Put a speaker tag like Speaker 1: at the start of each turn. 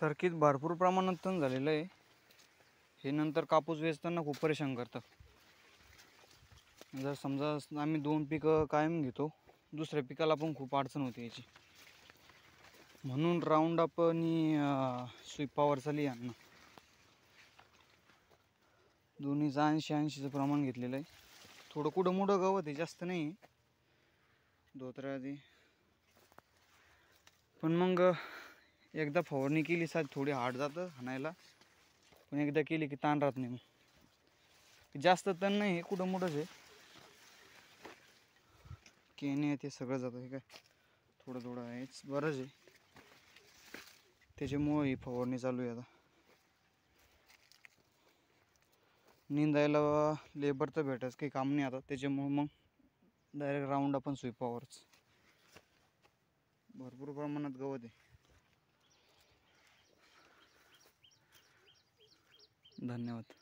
Speaker 1: Circuit भरपूर प्रमाणात तण झालेलं आहे. हे नंतर कापूस वेचताना खूप परेशान करतं. जर समजा आम्ही 2 पिकं कायम घेतो, दुसऱ्या पिकाला पण खूप अडचण होते याची. म्हणून राऊंड अप आणि स्वीप पॉवर चालू आहे यांना. दोन्हीचं 80-80चं प्रमाण घेतलेलं आहे. थोडं कुठं मोठं गवत आहे, जास्त नाही धोत्राआधी. पण मग एकदा फवारणी केली साधी थोडी हार्ड जातं हाणायला, पण एकदा केली की ताण राहत नाही. मग जास्त तण नाही, कुठं मोठंच आहे. केने ते सगळं जातं. हे काय थोडं थोडं आहेच, बरंच आहे. त्याच्यामुळं ही फवारणी चालू आहे आता. निंदायला लेबर तर भेटायचं काही काम नाही आता, त्याच्यामुळं मग डायरेक्ट राऊंड आपण स्वीप पॉवरच. भरपूर प्रमाणात गवत आहे. धन्यवाद.